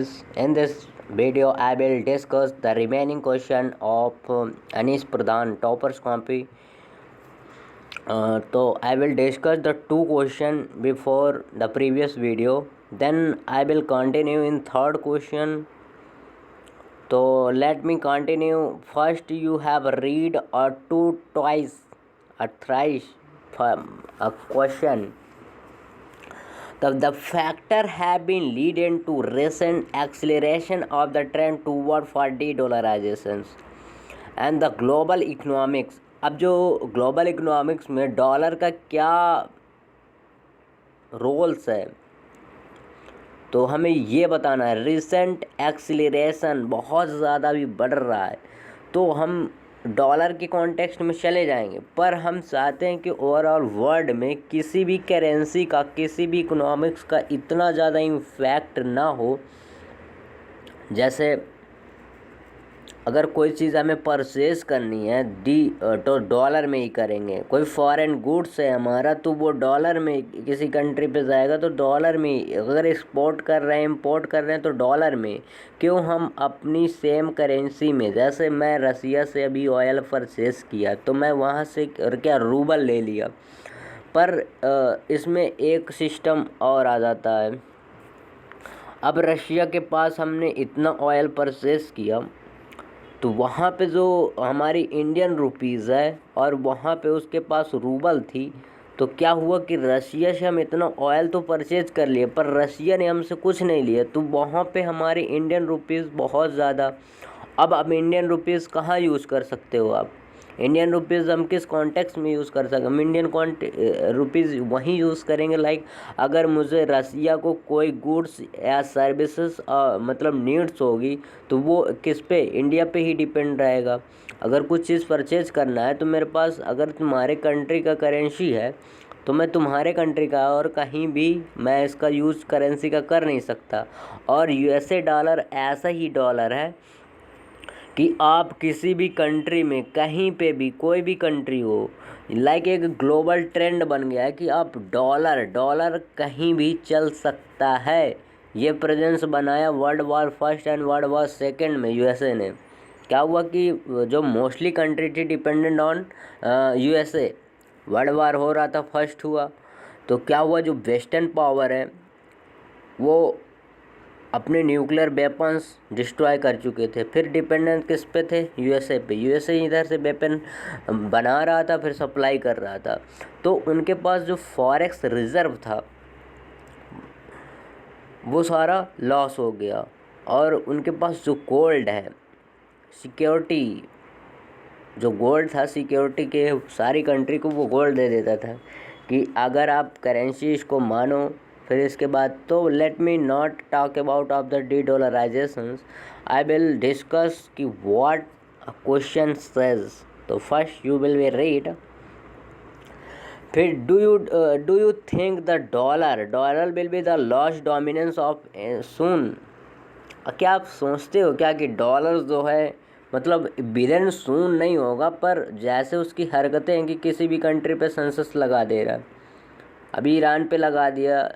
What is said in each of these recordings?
In this video, I will discuss the remaining question of Anish Pradhan Toppers Copy. So I will discuss the two question before the previous video. Then I will continue in third question. So let me continue. First, you have read or two twice, or thrice a question. The factor have been leading to recent acceleration of the trend toward for de-dollarizations and the global economics. अब जो global economics में dollar का क्या roles है तो हमें ये बताना है। रिसेंट एक्सीलरेशन बहुत ज़्यादा भी बढ़ रहा है तो हम डॉलर के कॉन्टेक्स्ट में चले जाएंगे, पर हम चाहते हैं कि ओवरऑल वर्ल्ड में किसी भी करेंसी का, किसी भी इकोनॉमिक्स का इतना ज़्यादा इम्पैक्ट ना हो। जैसे अगर कोई चीज़ हमें परचेज़ करनी है तो डॉलर में ही करेंगे। कोई फॉरेन गुड्स है हमारा तो वो डॉलर में किसी कंट्री पे जाएगा तो डॉलर में ही। अगर एक्सपोर्ट कर रहे हैं, इंपोर्ट कर रहे हैं तो डॉलर में। क्यों हम अपनी सेम करेंसी में, जैसे मैं रसिया से अभी ऑयल परचेज़ किया तो मैं वहाँ से क्या रूबल ले लिया, पर इसमें एक सिस्टम और आ जाता है। अब रशिया के पास हमने इतना ऑयल परचेज़ किया तो वहाँ पे जो हमारी इंडियन रुपीज़ है और वहाँ पे उसके पास रूबल थी, तो क्या हुआ कि रशिया से हम इतना ऑयल तो परचेज कर लिए पर रशिया ने हमसे कुछ नहीं लिया, तो वहाँ पे हमारी इंडियन रुपीज़ बहुत ज़्यादा। अब इंडियन रुपीज़ कहाँ यूज़ कर सकते हो आप? इंडियन रुपीज़ हम किस कॉन्टेक्स्ट में यूज़ कर सकते हैं? हम इंडियन रुपीज़ वहीं यूज़ करेंगे। लाइक अगर मुझे रसिया को कोई गुड्स या सर्विसेज मतलब नीड्स होगी तो वो किस पे, इंडिया पे ही डिपेंड रहेगा। अगर कुछ चीज़ परचेज करना है तो मेरे पास, अगर तुम्हारे कंट्री का करेंसी है तो मैं तुम्हारे कंट्री का और कहीं भी मैं इसका यूज़ करेंसी का कर नहीं सकता। और यूएसए डॉलर ऐसा ही डॉलर है कि आप किसी भी कंट्री में, कहीं पे भी, कोई भी कंट्री हो, लाइक एक ग्लोबल ट्रेंड बन गया है कि आप डॉलर कहीं भी चल सकता है। ये प्रेजेंस बनाया world war first and world war second में यूएसए ने। क्या हुआ कि जो मोस्टली कंट्री थी dependent on USA, world war हो रहा था, फर्स्ट हुआ तो क्या हुआ, जो वेस्टर्न पावर है वो अपने न्यूक्लियर वेपन्स डिस्ट्रॉय कर चुके थे। फिर डिपेंडेंट किस पे थे? यूएसए पे। यूएसए इधर से वेपन बना रहा था, फिर सप्लाई कर रहा था, तो उनके पास जो फॉरेक्स रिज़र्व था वो सारा लॉस हो गया। और उनके पास जो गोल्ड है, सिक्योरिटी, जो गोल्ड था सिक्योरिटी के, सारी कंट्री को वो गोल्ड दे देता था कि अगर आप करेंसी इसको मानो। फिर इसके बाद तो let me not talk about of the de-dollarizations, I will discuss कि व्हाट क्वेश्चन सेज। तो first you will be read, फिर do you think the dollar will be the lost dominance of soon. क्या आप सोचते हो क्या कि dollar जो है मतलब विलन सून नहीं होगा, पर जैसे उसकी हरकतें हैं कि किसी भी कंट्री पे सेंसस लगा दे रहा है, अभी ईरान पे लगा दिया,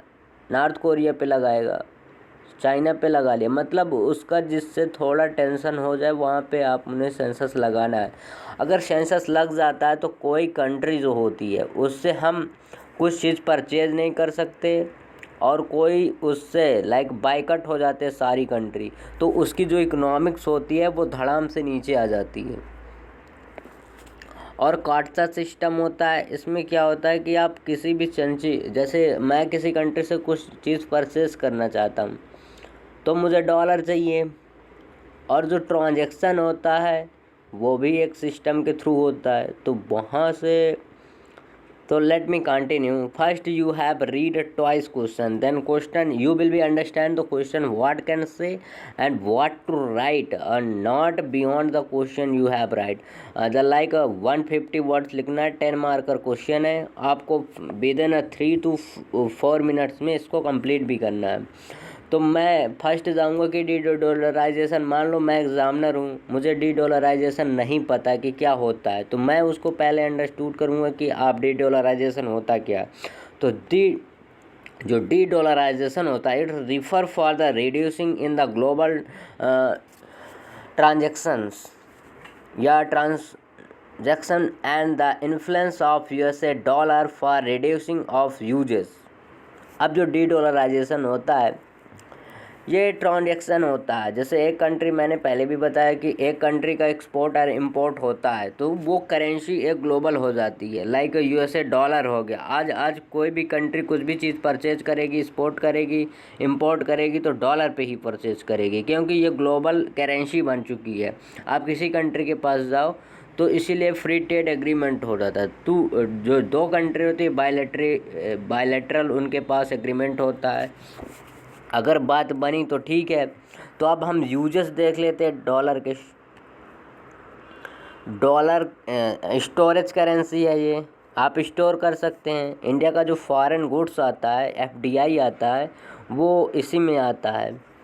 नॉर्थ कोरिया पे लगाएगा, चाइना पे लगा लिया, मतलब उसका जिससे थोड़ा टेंशन हो जाए वहाँ पे आप उन्हें सेंसस लगाना है। अगर सेंसस लग जाता है तो कोई कंट्री जो होती है उससे हम कुछ चीज़ परचेज नहीं कर सकते और कोई उससे लाइक बाइकआउट हो जाते हैं सारी कंट्री, तो उसकी जो इकोनॉमिक्स होती है वो धड़ाम से नीचे आ जाती है। और काटसा सिस्टम होता है, इसमें क्या होता है कि आप किसी भी चीज़, जैसे मैं किसी कंट्री से कुछ चीज़ परचेज करना चाहता हूँ तो मुझे डॉलर चाहिए, और जो ट्रांजैक्शन होता है वो भी एक सिस्टम के थ्रू होता है, तो वहाँ से। तो let me continue. First you have read twice question, then question you will be understand the question what can say and what to write, not beyond the question you have write. The like 150 words लिखना है, 10 marker question है, आपको with in 3 to 4 minutes में इसको complete भी करना है। तो मैं फर्स्ट जाऊंगा कि de-dollarization, मान लो मैं एग्जामिनर हूँ, मुझे de-dollarization नहीं पता कि क्या होता है, तो मैं उसको पहले अंडरस्टूड करूँगा कि आप de-dollarization होता क्या। तो जो डी डॉलराइजेशन होता है, it refer for the reducing in the global transactions या transaction and the influence of USA dollar for reducing of usages. अब जो डी डॉलराइजेशन होता है, ये ट्रांजैक्शन होता है, जैसे एक कंट्री, मैंने पहले भी बताया कि एक कंट्री का एक्सपोर्ट और इंपोर्ट होता है तो वो करेंसी एक ग्लोबल हो जाती है। लाइक यूएसए डॉलर हो गया, आज कोई भी कंट्री कुछ भी चीज़ परचेज करेगी, एक्सपोर्ट करेगी, इंपोर्ट करेगी तो डॉलर पे ही परचेज करेगी, क्योंकि ये ग्लोबल करेंसी बन चुकी है। आप किसी कंट्री के पास जाओ तो इसीलिए फ्री ट्रेड एग्रीमेंट हो जाता है। तो जो दो कंट्री होती है बायलैटरल उनके पास एग्रीमेंट होता है। अगर बात बनी तो ठीक है। तो अब हम यूजेस देख लेते हैं डॉलर के। डॉलर स्टोरेज करेंसी है, ये आप स्टोर कर सकते हैं। इंडिया का जो फॉरेन गुड्स आता है, एफडीआई आता है, वो इसी में आता है।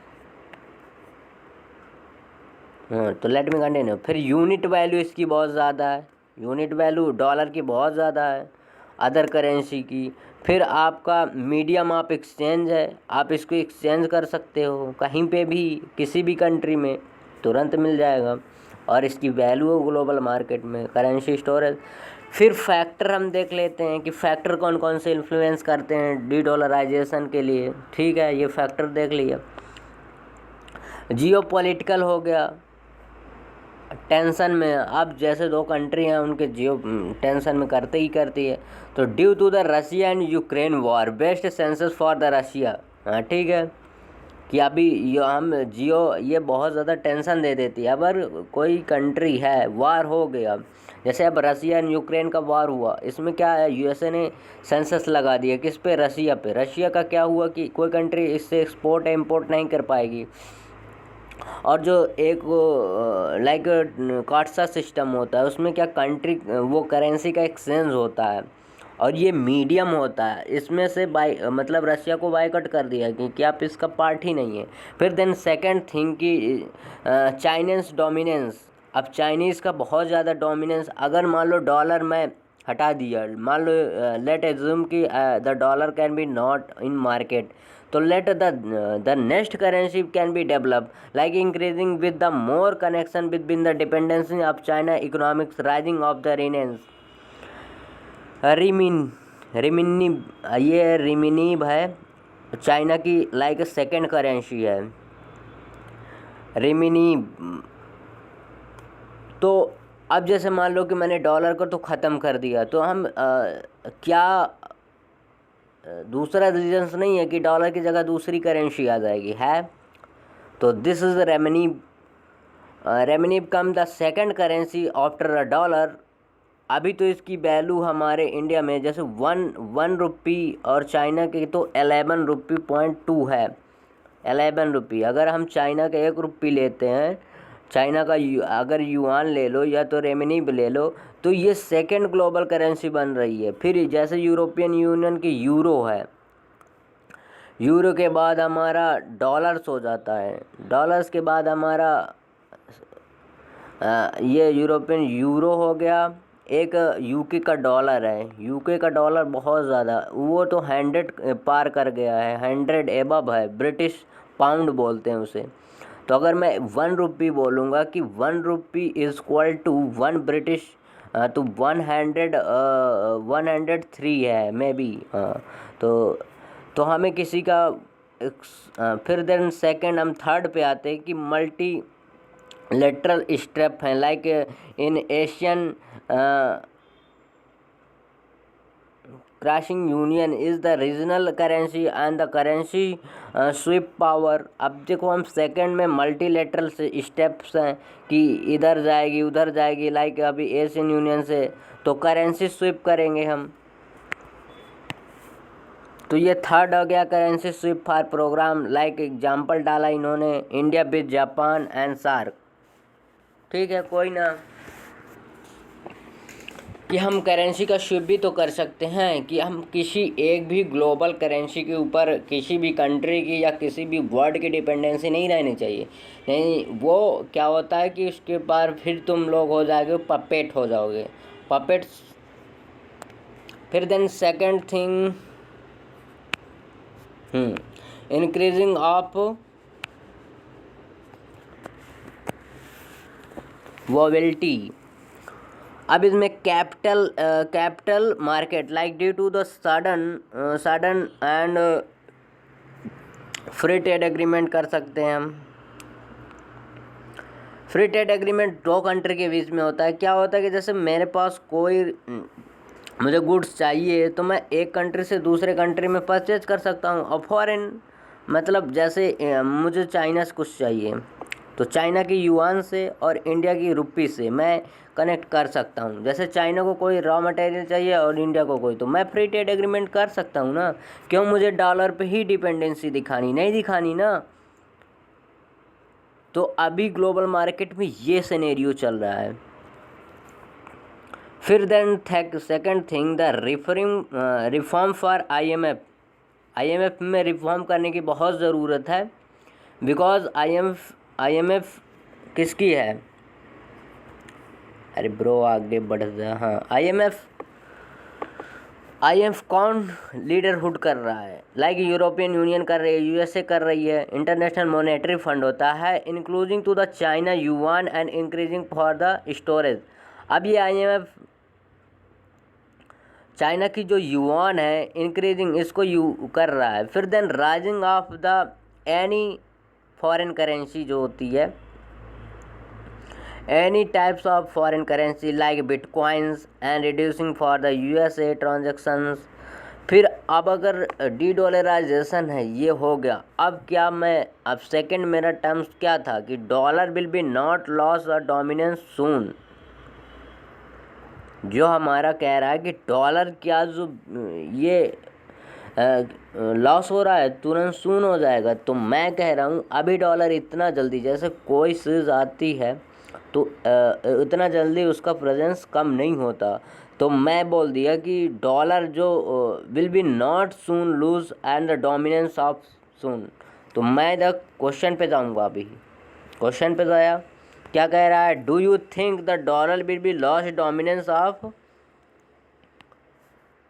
हाँ, तो लेट मी कंटिन्यू। फिर यूनिट वैल्यू इसकी बहुत ज़्यादा है, यूनिट वैल्यू डॉलर की बहुत ज़्यादा है अदर करेंसी की। फिर आपका मीडियम ऑफ एक्सचेंज है, आप इसको एक्सचेंज कर सकते हो कहीं पे भी, किसी भी कंट्री में तुरंत मिल जाएगा, और इसकी वैल्यू है ग्लोबल मार्केट में। Currency storage. फिर फैक्टर हम देख लेते हैं कि फैक्टर कौन कौन से इन्फ्लुएंस करते हैं डी डॉलराइजेशन के लिए। ठीक है, ये फैक्टर देख लिया। जियो पॉलिटिकल हो गया, टेंशन में, अब जैसे दो कंट्री हैं उनके जियो टेंशन में करती है। तो due to the Russia and Ukraine war best census for the Russia. हाँ ठीक है, कि अभी जियो ये बहुत ज़्यादा टेंशन दे देती है। अगर कोई कंट्री है, वार हो गया, जैसे अब रशिया एंड यूक्रेन का वार हुआ, इसमें क्या है, यूएसए ने सेंसस लगा दिया किस पे, रशिया पे। रशिया का क्या हुआ कि कोई कंट्री इससे एक्सपोर्ट या इम्पोर्ट नहीं कर पाएगी। और जो एक लाइक काटसा सिस्टम होता है, उसमें क्या कंट्री वो करेंसी का एक्सचेंज होता है, और ये मीडियम होता है, इसमें से मतलब रशिया को बायकॉट कर दिया कि आप इसका पार्ट ही नहीं है। फिर देन सेकंड थिंग कि चाइनीज डोमिनेंस। अब चाइनीज़ का बहुत ज़्यादा डोमिनेंस, अगर मान लो डॉलर में हटा दिया, मान लो लेट एज्यूम कि the dollar can be not in market, तो let the next currency can be developed, like increasing with the more connection between the dependency of China economics, rising of the Renminbi। ये रिमिनीब है, China की like second currency है रिमिनीब। तो अब जैसे मान लो कि मैंने डॉलर को तो ख़त्म कर दिया, तो हम क्या दूसरा रीजन्स नहीं है कि डॉलर की जगह दूसरी करेंसी आ जाएगी, है। तो this is renminbi come the second currency after a dollar. अभी तो इसकी वैल्यू हमारे इंडिया में जैसे वन रुपी, और चाइना की तो 11 रुपी .2 है, 11 रुपी। अगर हम चाइना का 1 रुपी लेते हैं, चाइना का अगर युआन ले लो या तो रेमनीब ले लो, तो ये सेकंड ग्लोबल करेंसी बन रही है। फिर जैसे यूरोपियन यूनियन की यूरो है, यूरो के बाद हमारा डॉलर्स हो जाता है, डॉलर्स के बाद हमारा ये यूरोपियन यूरो हो गया। एक यूके का डॉलर है, यूके का डॉलर बहुत ज़्यादा, वो तो 100 पार कर गया है, 100 एबव है, ब्रिटिश पाउंड बोलते हैं उसे। तो अगर मैं 1 रुपी बोलूँगा कि 1 rupee is equal to 1 British, तो 103 है मे बी। तो हमें किसी का फिर देन सेकंड हम थर्ड पे आते हैं कि मल्टी लेटरल स्टेप हैं, like in Asian crashing union is the regional currency and the currency swap power. अब देखो हम सेकंड में मल्टीलेटरल से स्टेप्स हैं कि इधर जाएगी उधर जाएगी, लाइक अभी एशियन यूनियन से तो करेंसी स्विप करेंगे हम। तो ये थर्ड हो गया currency swap for program, like example डाला इन्होंने India with Japan and SAARC. ठीक है, कोई ना, कि हम करेंसी का स्विप भी तो कर सकते हैं, कि हम किसी एक भी ग्लोबल करेंसी के ऊपर किसी भी कंट्री की या किसी भी वर्ड की डिपेंडेंसी नहीं रहनी चाहिए। नहीं, वो क्या होता है कि उसके बाद फिर तुम लोग हो जाओगे पपेट, हो जाओगे पपेट्स। फिर then second thing increasing of volatility. अब इसमें capital market like due to the sudden and free trade agreement कर सकते हैं हम। फ्री ट्रेड एग्रीमेंट दो कंट्री के बीच में होता है। क्या होता है कि जैसे मेरे पास कोई मुझे गुड्स चाहिए तो मैं एक कंट्री से दूसरे कंट्री में परचेज कर सकता हूँ। और फॉरेन मतलब जैसे मुझे चाइना से कुछ चाहिए तो चाइना की युआन से और इंडिया की रुपी से मैं कनेक्ट कर सकता हूँ। जैसे चाइना को कोई रॉ मटेरियल चाहिए और इंडिया को कोई, तो मैं फ्री ट्रेड एग्रीमेंट कर सकता हूँ ना। क्यों मुझे डॉलर पे ही डिपेंडेंसी दिखानी नहीं दिखानी ना। तो अभी ग्लोबल मार्केट में ये सिनेरियो चल रहा है। फिर then second thing the reform for IMF में रिफॉर्म करने की बहुत ज़रूरत है। बिकॉज आईएमएफ किसकी है? अरे ब्रो आगे बढ़ जा। हाँ, आईएमएफ कौन लीडरहुड कर रहा है? लाइक यूरोपियन यूनियन कर रही है, यूएसए कर रही है, इंटरनेशनल मॉनेटरी फंड होता है, including to the China yuan and increasing for the storage. अब ये आईएमएफ चाइना की जो युआन है इंक्रीजिंग इसको कर रहा है। फिर then rising of the any foreign currency जो होती है, any types of foreign currency like bitcoins and reducing for the USA transactions. फिर अब अगर डी डॉलराइजेशन है ये हो गया। अब क्या मैं अब सेकंड मेरा टर्म्स क्या था कि dollar will be not loss a dominance soon. जो हमारा कह रहा है कि डॉलर क्या जो ये लॉस हो रहा है तुरंत सून हो जाएगा। तो मैं कह रहा हूँ अभी डॉलर इतना जल्दी, जैसे कोई चीज़ आती है तो इतना जल्दी उसका प्रेजेंस कम नहीं होता। तो मैं बोल दिया कि डॉलर जो will be not soon lose and the dominance of soon. तो मैं द क्वेश्चन पे जाऊँगा। अभी क्वेश्चन पे जाया, क्या कह रहा है? Do you think the dollar will be lost dominance of?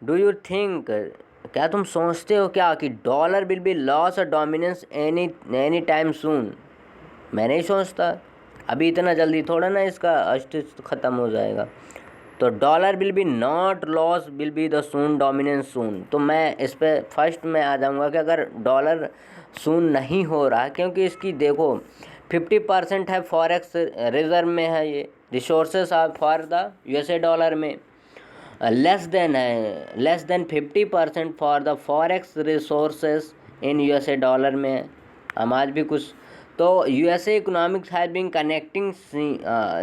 Do you think, क्या तुम सोचते हो क्या कि dollar will be loss a dominance any time soon? मैं नहीं सोचता। अभी इतना जल्दी थोड़ा ना इसका अस्तित्व ख़त्म हो जाएगा। तो dollar will be not loss will be the soon dominance soon. तो मैं इस पर फर्स्ट में आ जाऊँगा कि अगर डॉलर सून नहीं हो रहा, क्योंकि इसकी देखो 50% है फॉरेक्स रिजर्व में है, ये resources are for the USA dollar में। Less than 50% for the forex resources in USA dollar में। हम आज भी कुछ तो USA economics has been connecting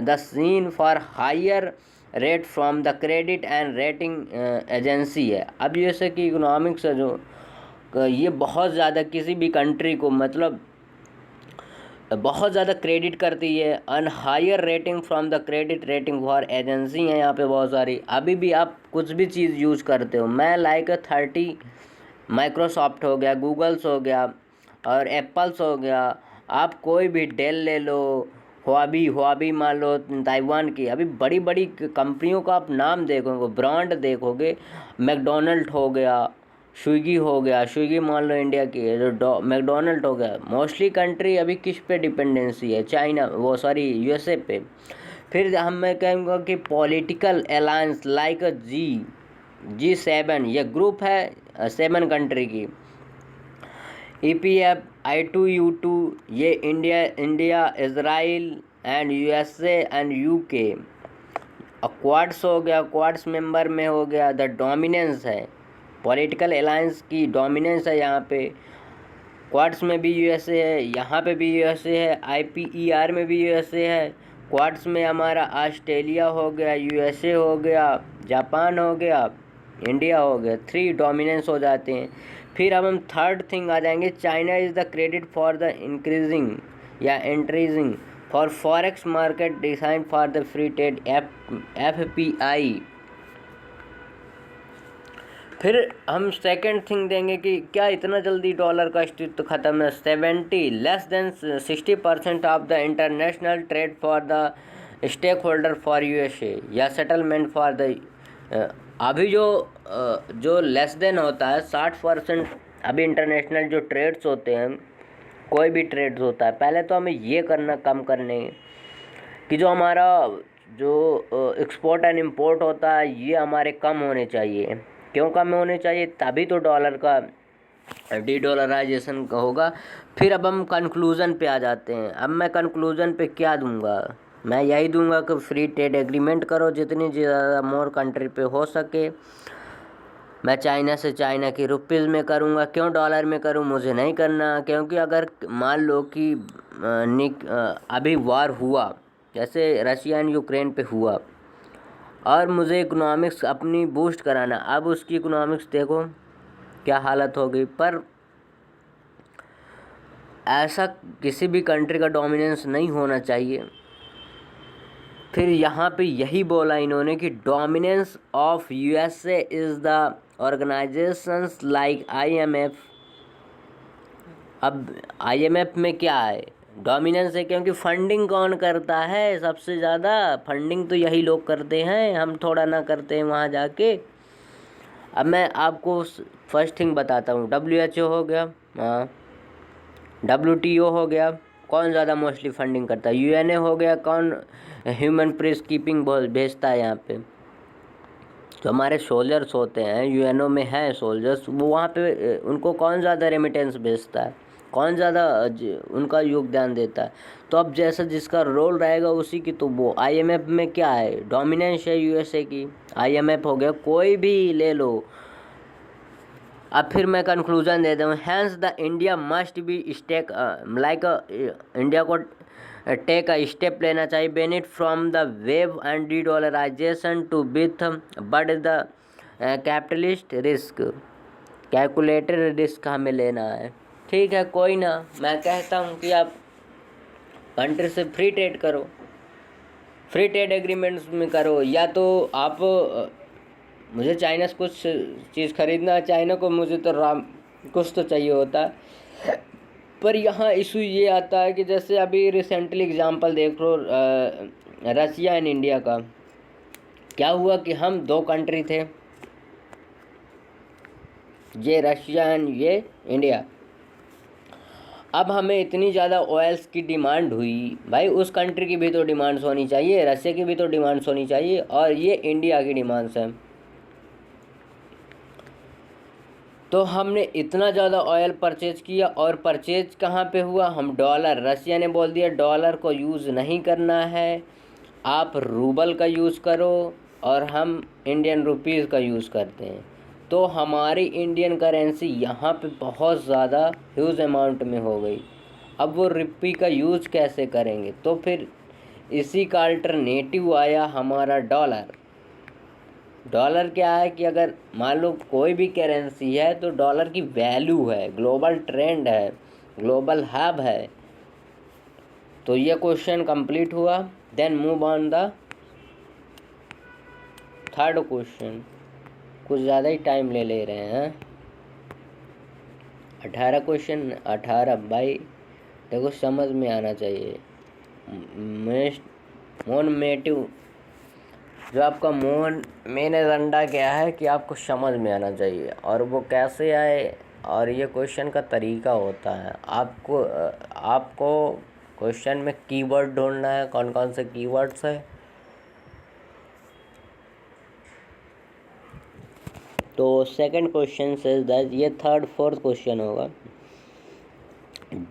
the scene for higher rate from the credit and rating agency है। अब USA की इकोनॉमिक्स है जो ये बहुत ज़्यादा किसी भी कंट्री को मतलब बहुत ज़्यादा क्रेडिट करती है। And higher rating from the credit rating for agency हैं यहाँ पे बहुत सारी। अभी भी आप कुछ भी चीज़ यूज़ करते हो, मैं लाइक 30 माइक्रोसॉफ्ट हो गया, गूगल्स हो गया और एप्पल्स हो गया। आप कोई भी डेल ले लो, हुआबी मान लो ताइवान की। अभी बड़ी बड़ी कंपनियों का आप नाम देखोगे, ब्रांड देखोगे, मैकडोनल्ड हो गया, स्विगी हो गया, स्विगी मान लो इंडिया की है, जो मैकडोनल्ड हो गया। मोस्टली कंट्री अभी किस पे डिपेंडेंसी है? चाइना, वो सॉरी यूएसए पे। फिर मैं कहूँगा कि पॉलिटिकल अलायंस लाइक G7 ये ग्रुप है 7 कंट्री की। EPF, I2U2 ये India Israel and USA and UK. Quads हो गया, क्वाड्स मेंबर में हो गया। द डोमिनेंस है पॉलिटिकल अलायंस की, डोमिनेंस है यहाँ पे। क्वाड्स में भी यूएसए है, यहाँ पे भी यूएसए है, IPER में भी यूएसए है। क्वाड्स में हमारा ऑस्ट्रेलिया हो गया, यूएसए हो गया, जापान हो गया, इंडिया हो गया। 3 डोमिनेंस हो जाते हैं। फिर अब हम थर्ड थिंग आ जाएंगे, China is the credit for the increasing या increasing for forex market design for the free trade FPI। फिर हम सेकंड थिंग देंगे कि क्या इतना जल्दी डॉलर का अस्तित्व खत्म है? 70 less than 60% of the international trade for the stakeholder for USA या सेटलमेंट फॉर द। अभी जो लेस देन होता है 60% अभी इंटरनेशनल जो ट्रेड्स होते हैं, कोई भी ट्रेड्स होता है, पहले तो हमें ये करना कम करने कि जो हमारा जो एक्सपोर्ट एंड इंपोर्ट होता है ये हमारे कम होने चाहिए। क्यों कम होने चाहिए? तभी तो डॉलर का डी डॉलराइजेशन होगा। फिर अब हम कंक्लूज़न पे आ जाते हैं। अब मैं कंक्लूज़न पे क्या दूंगा? मैं यही दूंगा कि फ्री ट्रेड एग्रीमेंट करो जितनी ज़्यादा मोर कंट्री पे हो सके। मैं चाइना से चाइना की रुपीज़ में करूँगा, क्यों डॉलर में करूँ? मुझे नहीं करना, क्योंकि अगर मान लो कि अभी वार हुआ, जैसे रशिया एंड यूक्रेन पे हुआ, और मुझे इकोनॉमिक्स अपनी बूस्ट कराना, अब उसकी इकोनॉमिक्स देखो क्या हालत हो गई। पर ऐसा किसी भी कंट्री का डोमिनेंस नहीं होना चाहिए। फिर यहाँ पे यही बोला इन्होंने कि dominance of USA is the organisations like IMF. अब आईएमएफ में क्या है? डोमिनेंस है, क्योंकि फंडिंग कौन करता है? सबसे ज़्यादा फंडिंग तो यही लोग करते हैं, हम थोड़ा ना करते हैं वहाँ जाके। अब मैं आपको फर्स्ट थिंग बताता हूँ। WHO हो गया, हाँ, WTO हो गया, कौन ज़्यादा मोस्टली फंडिंग करता है? UNA हो गया, कौन ह्यूमन पीस कीपिंग भेजता है यहाँ पे? जो हमारे सोल्जर्स होते हैं, UNO में हैं सोल्जर्स, वो वहाँ पे उनको कौन ज़्यादा रेमिटेंस भेजता है? कौन ज़्यादा उनका योगदान देता है? तो अब जैसा जिसका रोल रहेगा उसी की। तो वो IMF में क्या है? डोमिनेंस है USA की। IMF हो गया, कोई भी ले लो। अब फिर मैं कंक्लूजन दे दूँ। Hence the India must be stake like India को टेक अ स्टेप लेना चाहिए benefit from the wave and de dollarization to with but the capitalist risk. Calculated risk हमें लेना है। ठीक है, कोई ना, मैं कहता हूँ कि आप कंट्री से फ्री ट्रेड करो, फ्री ट्रेड एग्रीमेंट्स में करो, या तो आप मुझे चाइना से कुछ चीज़ खरीदना है, चाइना को मुझे तो कुछ तो चाहिए होता है। पर यहाँ इशू ये आता है कि जैसे अभी रिसेंटली एग्जांपल देख लो रशिया एंड इंडिया का। क्या हुआ कि हम दो कंट्री थे, ये रशिया एंड ये इंडिया। अब हमें इतनी ज़्यादा ऑयल्स की डिमांड हुई, भाई उस कंट्री की भी तो डिमांड्स होनी चाहिए, रशिया की भी तो डिमांड्स होनी चाहिए, और ये इंडिया की डिमांड्स हैं। तो हमने इतना ज़्यादा ऑयल परचेज किया, और परचेज कहाँ पे हुआ? हम डॉलर, रशिया ने बोल दिया डॉलर को यूज़ नहीं करना है, आप रूबल का यूज़ करो, और हम इंडियन रुपीज़ का यूज़ करते हैं। तो हमारी इंडियन करेंसी यहाँ पे बहुत ज़्यादा ह्यूज अमाउंट में हो गई। अब वो रुपये का यूज़ कैसे करेंगे? तो फिर इसी का अल्टरनेटिव आया हमारा डॉलर। डॉलर क्या है कि अगर मान लो कोई भी करेंसी है तो डॉलर की वैल्यू है, ग्लोबल ट्रेंड है, ग्लोबल हब है। तो ये क्वेश्चन कंप्लीट हुआ। Then move on the third question. कुछ ज़्यादा ही टाइम ले रहे हैं। 18 क्वेश्चन, 18 भाई देखो, समझ में आना चाहिए। मोटिव जो आपका मेन एजेंडा क्या है कि आपको समझ में आना चाहिए, और वो कैसे आए, और ये क्वेश्चन का तरीका होता है। आपको क्वेश्चन में कीवर्ड ढूंढना है, कौन कौन से कीवर्ड्स है। तो सेकंड क्वेश्चन से दैट, ये थर्ड फोर्थ क्वेश्चन होगा।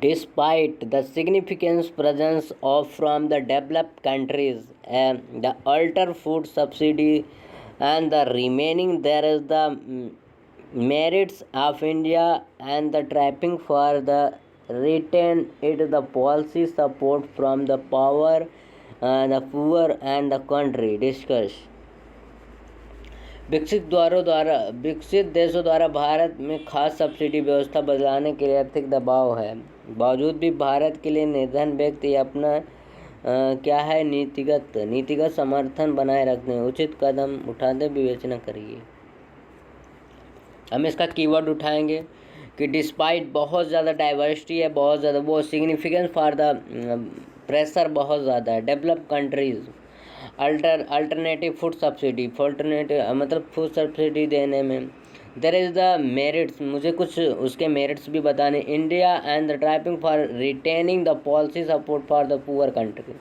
Despite the significant presence of from the developed countries and the alter food subsidy and the remaining, there is the merits of India and the trapping for the retain it the policy support from the power the poor and the country discuss। विकसित देशों द्वारा भारत में खास subsidy व्यवस्था बदलाने के लिए आर्थिक दबाव है। बावजूद भी भारत के लिए निर्धन व्यक्ति अपना क्या है नीतिगत समर्थन बनाए रखने उचित कदम उठाते विवेचना करिए। हम इसका कीवर्ड उठाएंगे कि डिस्पाइट बहुत ज़्यादा डाइवर्सिटी है, बहुत ज़्यादा वो सिग्निफिकेंस फॉर द प्रेशर बहुत ज़्यादा है। Develop countries alternative food subsidy मतलब फूड सब्सिडी देने में देर इज़ द मेरिट्स, मुझे कुछ उसके मेरिट्स भी बताने। India and the driving for retaining the policy support for the poor country.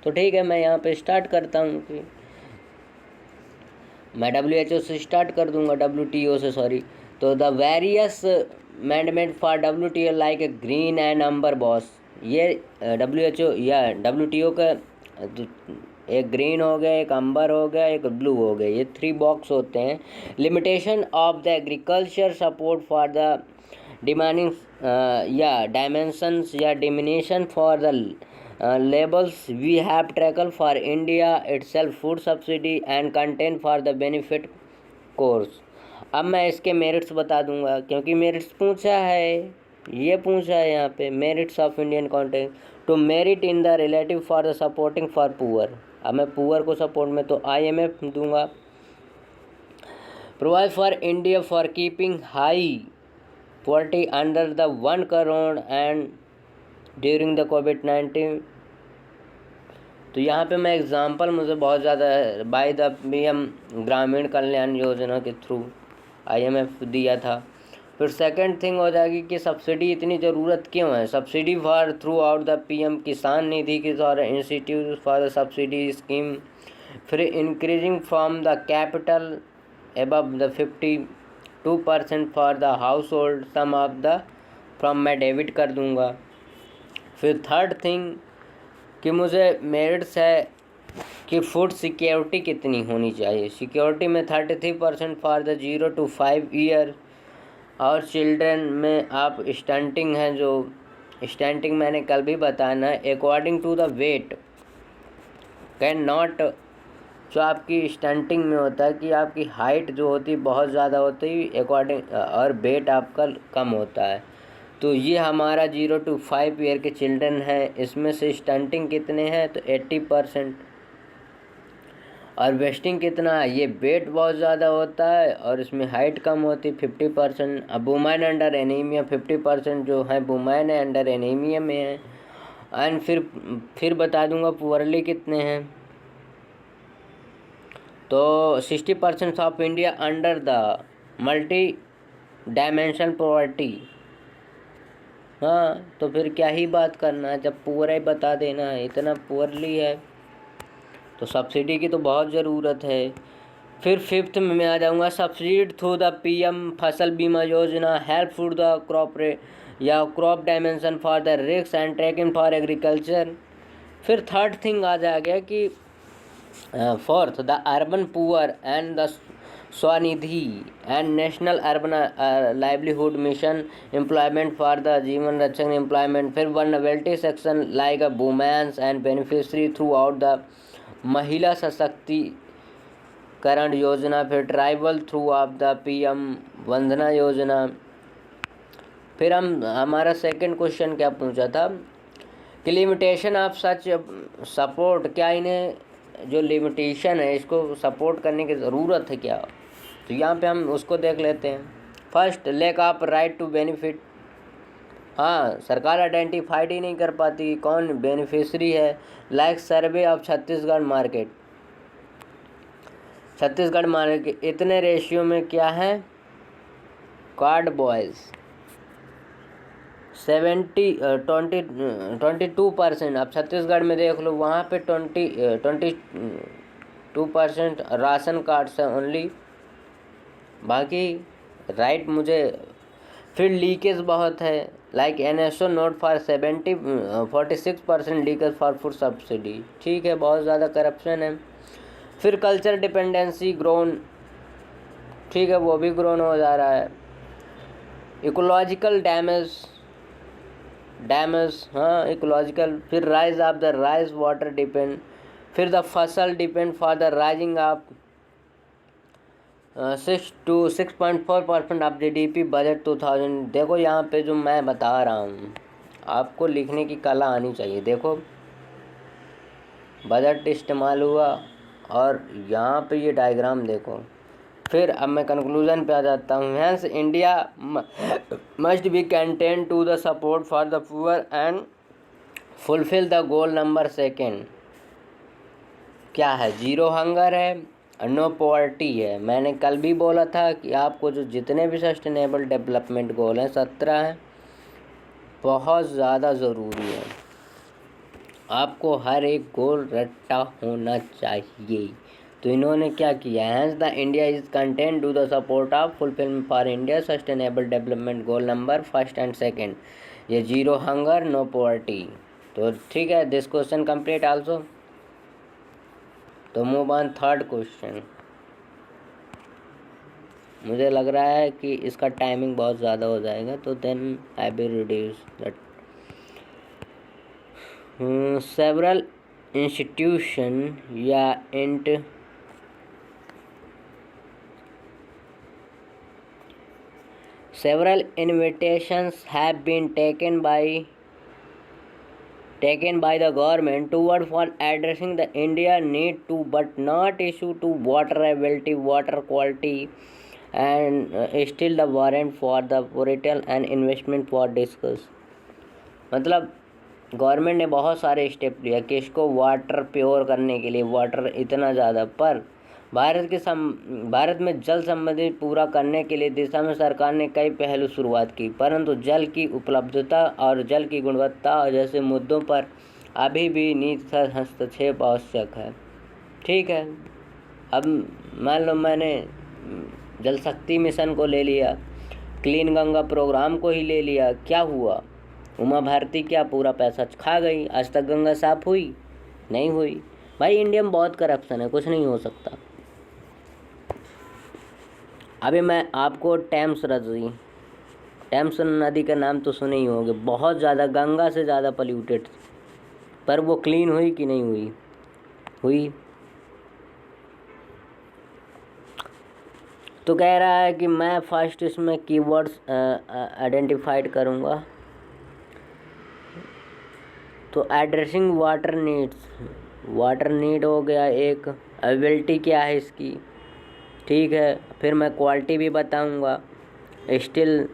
तो ठीक है, मैं यहाँ पे स्टार्ट करता हूँ कि मैं WHO से स्टार्ट कर दूंगा, WTO से सॉरी। तो the various amendment for WTO like a green and amber box, ये WHO या WTO का एक ग्रीन हो गया, एक अंबर हो गया, एक ब्लू हो गया, ये 3 बॉक्स होते हैं। Limitation of the agriculture support for the demanding या डायमेंशंस या diminishing for the labels we have taken for India itself, food subsidy and content for the benefit course। अब मैं इसके मेरिट्स बता दूंगा, क्योंकि मेरिट्स पूछा है, ये पूछा है यहाँ पे, merits of Indian content to merit in the relative for the supporting for poor. अब मैं पुअर को सपोर्ट में तो IMF दूंगा। Provide for India for keeping high poverty under the 1 crore and during the कोविड-19। तो यहाँ पे मैं एग्ज़ाम्पल मुझे बहुत ज़्यादा है, बाय द PM ग्रामीण कल्याण योजना के थ्रू IMF दिया था। फिर सेकंड थिंग हो जाएगी कि सब्सिडी इतनी ज़रूरत क्यों है। Subsidy for throughout the PM Kisan Nidhi के द्वारा institute for the subsidy scheme. फिर increasing from the capital above the 52% for the household some of the from मैं डेबिट कर दूँगा। फिर थर्ड थिंग कि मुझे मेरिट्स है कि फूड सिक्योरिटी कितनी होनी चाहिए। सिक्योरिटी में 33% फॉर द 0 to 5 ईयर, और चिल्ड्रन में आप स्टंटिंग है, जो स्टंटिंग मैंने कल भी बताना है, according to the weight can not, जो आपकी स्टंटिंग में होता है कि आपकी हाइट जो होती है बहुत ज़्यादा होती है अकॉर्डिंग, और वेट आपका कम होता है। तो ये हमारा 0 to 5 ईयर के चिल्ड्रन हैं, इसमें से स्टंटिंग कितने हैं तो 80%, और वेस्टिंग कितना है, ये वेट बहुत ज़्यादा होता है और इसमें हाइट कम होती है 50%। अब वुमेन अंडर एनीमिया 50% जो है वुमेन है अंडर एनीमिया में है। एंड फिर बता दूंगा पुअरली कितने हैं। तो 60% of India under the multi dimension poverty. हाँ, तो फिर क्या ही बात करना है, जब पूरा ही बता देना है, इतना पुअरली है तो सब्सिडी की तो बहुत ज़रूरत है। फिर फिफ्थ में मैं आ जाऊँगा, subsidy through the PM Fasal Bima Yojana, help for the crop या crop dimension for the risk and tracking for agriculture. फिर थर्ड थिंग आ जाएगा कि fourth the urban poor and the Svanidhi and national urban livelihood mission employment for the Jeevan Rakshak employment. फिर vulnerability section like a women's and beneficiary throughout the Mahila Sashaktikaran Yojana. फिर tribal through of the PM Vandana Yojana. फिर हमारा second question क्या पूछा था कि limitation of such support, क्या इन्हें जो लिमिटेशन है इसको सपोर्ट करने की ज़रूरत है क्या। तो यहाँ पे हम उसको देख लेते हैं। First, lack of right to benefit. हाँ, सरकार आइडेंटिफाइड ही नहीं कर पाती कौन बेनिफिशरी है। Like survey of Chhattisgarh market, Chhattisgarh market इतने रेशियो में क्या है, कार्ड बॉयज़ 22%। अब छत्तीसगढ़ में देख लो, वहाँ पे 22% राशन कार्ड से ओनली, बाकी राइट मुझे। फिर लीकेज बहुत है, like NSO note for 46% leakage for food subsidy. ठीक है, बहुत ज़्यादा करप्शन है। फिर कल्चर डिपेंडेंसी ग्रोन, ठीक है, वो भी ग्रोन हो जा रहा है। इकोलॉजिकल डैमेज, हाँ इकोलॉजिकल। फिर rise of the rice water depend. फिर द फसल depend for the rising of 6 to 6.4% of GDP budget 2000। देखो यहाँ पे जो मैं बता रहा हूँ, आपको लिखने की कला आनी चाहिए। देखो बजट इस्तेमाल हुआ और यहाँ पे ये डायग्राम देखो। फिर अब मैं कंक्लूजन पे आ जाता हूँ। Hence India must be content to the support for the poor and fulfil the goal number second. क्या है, जीरो हंगर है, नो पॉवर्टी है। मैंने कल भी बोला था कि आपको जो जितने भी सस्टेनेबल डेवलपमेंट गोल हैं 17 हैं, बहुत ज़्यादा ज़रूरी है। आपको हर एक गोल रट्टा होना चाहिए। तो इन्होंने क्या किया, hence the India is content to the support of fulfilment for India sustainable development goal number 1 and 2, ये 0 हंगर नो पॉवर्टी। तो ठीक है, दिस क्वेश्चन कंप्लीट आल्सो। तो मूव ऑन थर्ड क्वेश्चन। मुझे लग रहा है कि इसका टाइमिंग बहुत ज़्यादा हो जाएगा, तो then I will reduce that. Several institution या several invitations have been taken by the government toward for addressing the India need to but not issue to water availability, water quality, and still the warrant for the potential and investment for discuss। मतलब government ने बहुत सारे step लिया कि इसको water pure करने के लिए, वाटर इतना ज़्यादा, पर भारत में जल संबंधी पूरा करने के लिए दिशा में सरकार ने कई पहलू शुरुआत की, परंतु जल की उपलब्धता और जल की गुणवत्ता जैसे मुद्दों पर अभी भी नीति हस्तक्षेप आवश्यक है। ठीक है, अब मान लो मैंने जल शक्ति मिशन को ले लिया, क्लीन गंगा प्रोग्राम को ही ले लिया, क्या हुआ? उमा भारती क्या पूरा पैसा खा गई? आज तक गंगा साफ हुई? नहीं हुई। भाई इंडिया में बहुत करप्शन है, कुछ नहीं हो सकता। अभी मैं आपको टेम्स नदी का नाम तो सुने ही होंगे, बहुत ज़्यादा, गंगा से ज़्यादा पोल्यूटेड, पर वो क्लीन हुई कि नहीं हुई? हुई। तो कह रहा है कि मैं फर्स्ट इसमें कीवर्ड्स आइडेंटिफाइड करूँगा। तो addressing water needs, water need हो गया एक, अवेलेबिलिटी क्या है इसकी, ठीक है, फिर मैं क्वालिटी भी बताऊंगा स्टिल।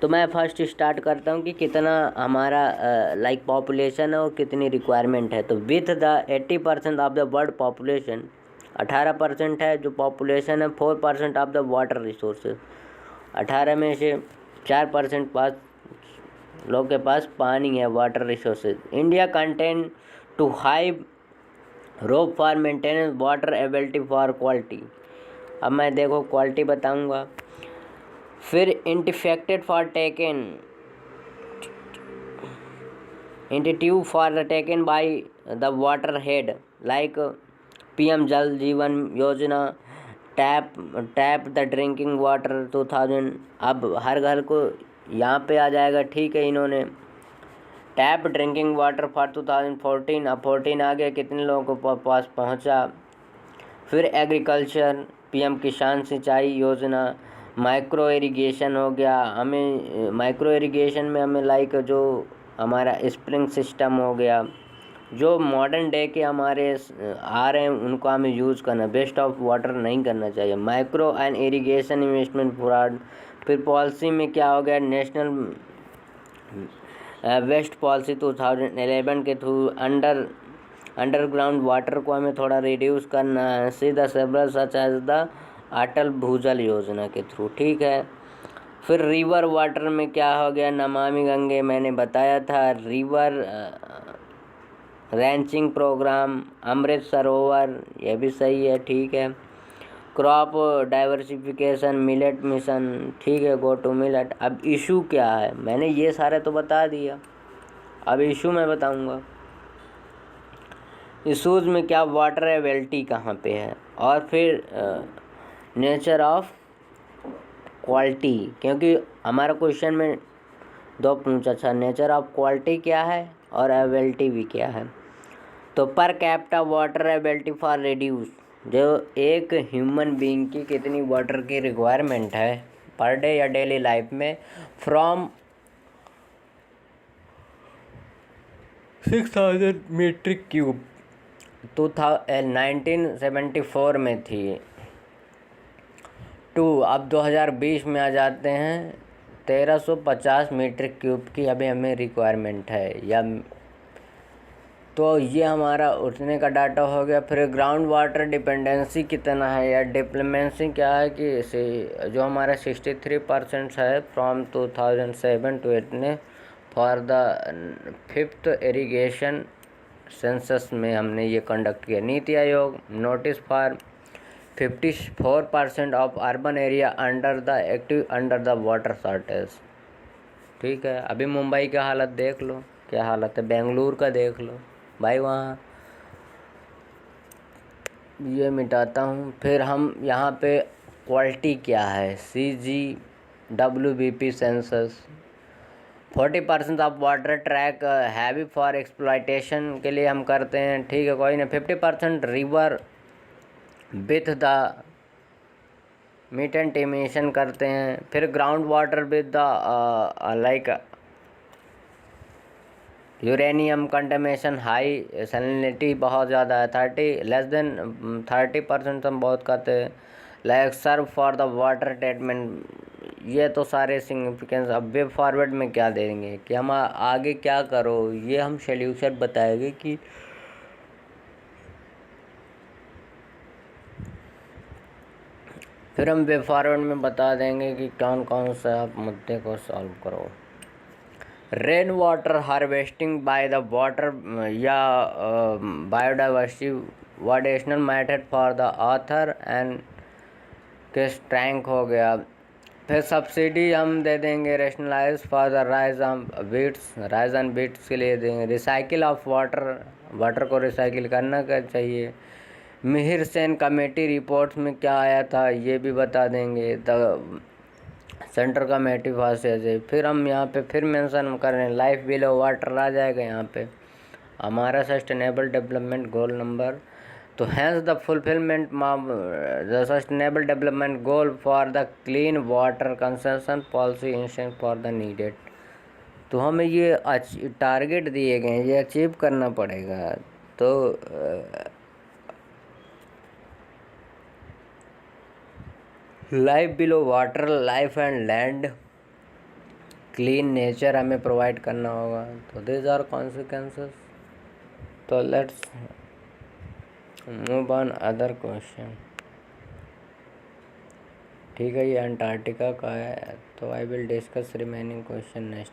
तो मैं फर्स्ट स्टार्ट करता हूँ कि कितना हमारा लाइक पॉपुलेशन है और कितनी रिक्वायरमेंट है। तो with the 80% of the world population, 18% है जो पॉपुलेशन है, 4% ऑफ द वाटर रिसोर्सेज, 18 में से 4% पास लोग के पास पानी है, water resources. India contain to high rope for maintenance water ability for quality. अब मैं देखो क्वालिटी बताऊंगा। फिर इंटिफेक्टेड फॉर टेकन इंटिट्यूब for taken by the water head like PM Jal जीवन योजना, टैप द ड्रिंकिंग वाटर 2000। अब हर घर को यहाँ पे आ जाएगा, ठीक है। इन्होंने टैप ड्रिंकिंग वाटर फॉर 2014, अब 14 आ गया, कितने लोगों को पास पहुँचा। फिर एग्रीकल्चर, PM किसान सिंचाई योजना, माइक्रो इरिगेशन हो गया। हमें माइक्रो इरिगेशन में हमें लाइक जो हमारा स्प्रिंग सिस्टम हो गया, जो मॉडर्न डे के हमारे आ रहे हैं उनको हमें यूज़ करना, वेस्ट ऑफ वाटर नहीं करना चाहिए। Micro and irrigation investment fraud. फिर पॉलिसी में क्या हो गया, नेशनल वेस्ट पॉलिसी 2011 के थ्रू अंडरग्राउंड वाटर को हमें थोड़ा रिड्यूस करना है, सीधा सेवरल सच एज द अटल भूजल योजना के थ्रू, ठीक है। फिर रिवर वाटर में क्या हो गया, नमामि गंगे मैंने बताया था, river ranching programme, Amrit Sarovar, ये भी सही है, ठीक है। क्रॉप डाइवर्सिफिकेशन, मिलेट मिशन, ठीक है, गो टू मिलेट। अब इशू क्या है, मैंने ये सारे तो बता दिया, अब इशू मैं बताऊंगा। इशूज़ में क्या, वाटर अवेलेबिलिटी कहाँ पे है, और फिर नेचर ऑफ क्वालिटी, क्योंकि हमारा क्वेश्चन में 2 पूछा था, नेचर ऑफ क्वालिटी क्या है और अवेलेबिलिटी भी क्या है। तो per capita water availability for reduce, जो एक ह्यूमन बीइंग की कितनी वाटर की रिक्वायरमेंट है पर डे या डेली लाइफ में, फ्रॉम 6000 मीट्रिक क्यूब 1974 में थी, अब 2020 में आ जाते हैं 1350 मीट्रिक क्यूब की अभी हमें रिक्वायरमेंट है, या तो ये हमारा उठने का डाटा हो गया। फिर ग्राउंड वाटर डिपेंडेंसी कितना है या डिप्लोमेंसी क्या है कि जो हमारा 63% है फ्रॉम 2007 टू 8 ने for the 5th irrigation census में हमने ये कंडक्ट किया। NITI Aayog notice for 54% of urban area under the water shortage. ठीक है, अभी मुंबई का हालत देख लो, क्या हालत है, बेंगलुरु का देख लो भाई, वहाँ ये मिटाता हूँ। फिर हम यहाँ पे क्वालिटी क्या है, CGWBP census 40% of water track heavy for exploitation के लिए हम करते हैं। ठीक है, कोई ना। 50% river with the meet and टिमेशन करते हैं। फिर ground water with the like uranium contamination high salinity बहुत ज़्यादा है, 30% हम बहुत करते हैं। Like serve for the water treatment, ये तो सारे सिग्निफिकेंस। अब वे फॉरवर्ड में क्या देंगे कि हम आगे क्या करो, ये हम सोल्यूशन बताएंगे कि फिर हम वे फॉरवर्ड में बता देंगे कि कौन कौन सा आप मुद्दे को सॉल्व करो। Rain water harvesting by the water या बायोडाइवर्सिटी वाडेशनल method for the author and किस टैंक हो गया। फिर सब्सिडी हम दे देंगे rationalise for the rise and beats के लिए देंगे। रिसाइकिल ऑफ वाटर को रिसाइकिल करना का चाहिए। मिहिर सेन कमेटी रिपोर्ट्स में क्या आया था ये भी बता देंगे। द सेंटर कमेटी पास है। फिर हम यहाँ पे फिर मेंशन कर रहे हैं लाइफ बिलो वाटर आ जाएगा यहाँ पे हमारा सस्टेनेबल डेवलपमेंट गोल नंबर। तो hence the fulfilment the sustainable development goal for the clean water consumption policy instant for the needed. तो हमें ये टारगेट दिए गए हैं, ये अचीव करना पड़ेगा। तो life below water, life and land, clean nature हमें प्रोवाइड करना होगा। तो दिस आर कॉन्सिक्वेंसेस। तो let's move on other question. ठीक है, ये अंटार्कटिका का है, तो आई will discuss remaining question next.